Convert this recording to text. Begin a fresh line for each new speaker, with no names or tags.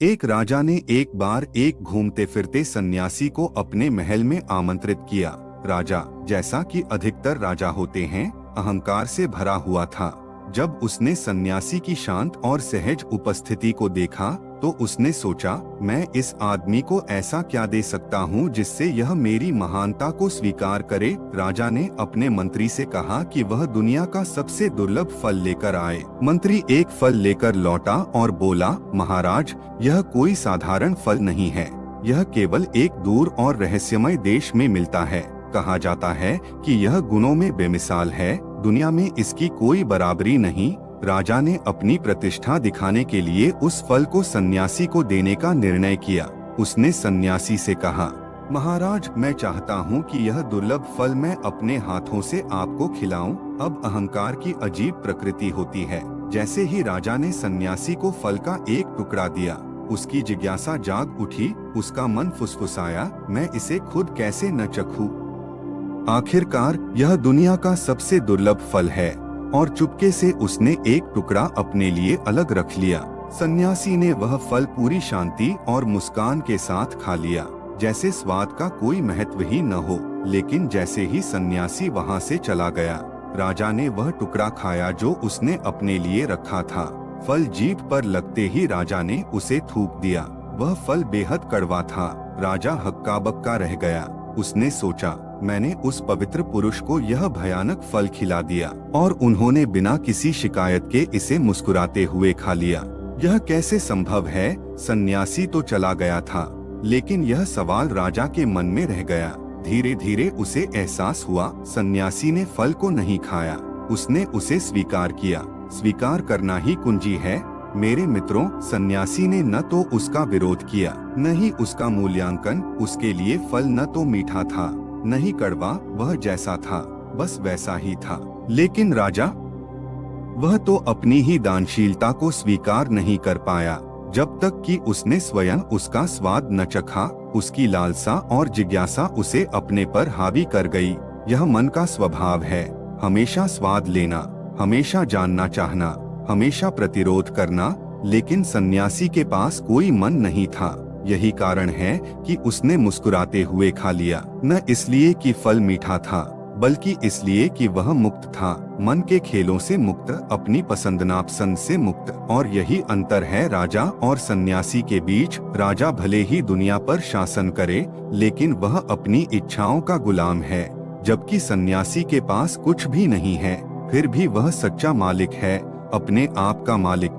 एक राजा ने एक बार एक घूमते फिरते सन्यासी को अपने महल में आमंत्रित किया। राजा, जैसा कि अधिकतर राजा होते हैं, अहंकार से भरा हुआ था। जब उसने सन्यासी की शांत और सहज उपस्थिति को देखा तो उसने सोचा, मैं इस आदमी को ऐसा क्या दे सकता हूँ जिससे यह मेरी महानता को स्वीकार करे। राजा ने अपने मंत्री से कहा कि वह दुनिया का सबसे दुर्लभ फल लेकर आए। मंत्री एक फल लेकर लौटा और बोला, महाराज, यह कोई साधारण फल नहीं है। यह केवल एक दूर और रहस्यमय देश में मिलता है। कहा जाता है कि यह गुणों में बेमिसाल है, दुनिया में इसकी कोई बराबरी नहीं। राजा ने अपनी प्रतिष्ठा दिखाने के लिए उस फल को सन्यासी को देने का निर्णय किया। उसने सन्यासी से कहा, महाराज, मैं चाहता हूँ कि यह दुर्लभ फल मैं अपने हाथों से आपको खिलाऊं। अब अहंकार की अजीब प्रकृति होती है। जैसे ही राजा ने सन्यासी को फल का एक टुकड़ा दिया, उसकी जिज्ञासा जाग उठी। उसका मन फुसफुसाया, मैं इसे खुद कैसे न चखूं। आखिरकार यह दुनिया का सबसे दुर्लभ फल है और चुपके से उसने एक टुकड़ा अपने लिए अलग रख लिया। सन्यासी ने वह फल पूरी शांति और मुस्कान के साथ खा लिया, जैसे स्वाद का कोई महत्व ही न हो। लेकिन जैसे ही सन्यासी वहां से चला गया, राजा ने वह टुकड़ा खाया जो उसने अपने लिए रखा था। फल जीभ पर लगते ही राजा ने उसे थूक दिया। वह फल बेहद कड़वा था। राजा हक्का बक्का रह गया। उसने सोचा, मैंने उस पवित्र पुरुष को यह भयानक फल खिला दिया और उन्होंने बिना किसी शिकायत के इसे मुस्कुराते हुए खा लिया। यह कैसे संभव है? सन्यासी तो चला गया था, लेकिन यह सवाल राजा के मन में रह गया। धीरे धीरे उसे एहसास हुआ, सन्यासी ने फल को नहीं खाया, उसने उसे स्वीकार किया। स्वीकार करना ही कुंजी है मेरे मित्रों। सन्यासी ने न तो उसका विरोध किया, न ही उसका मूल्यांकन। उसके लिए फल न तो मीठा था, नहीं कड़वा, वह जैसा था बस वैसा ही था। लेकिन राजा, वह तो अपनी ही दानशीलता को स्वीकार नहीं कर पाया जब तक कि उसने स्वयं उसका स्वाद न चखा। उसकी लालसा और जिज्ञासा उसे अपने पर हावी कर गई। यह मन का स्वभाव है, हमेशा स्वाद लेना, हमेशा जानना चाहना, हमेशा प्रतिरोध करना। लेकिन सन्यासी के पास कोई मन नहीं था। यही कारण है कि उसने मुस्कुराते हुए खा लिया, न इसलिए कि फल मीठा था, बल्कि इसलिए कि वह मुक्त था, मन के खेलों से मुक्त, अपनी पसंद नापसंद से मुक्त। और यही अंतर है राजा और सन्यासी के बीच। राजा भले ही दुनिया पर शासन करे, लेकिन वह अपनी इच्छाओं का गुलाम है, जबकि सन्यासी के पास कुछ भी नहीं है, फिर भी वह सच्चा मालिक है, अपने आप का मालिक।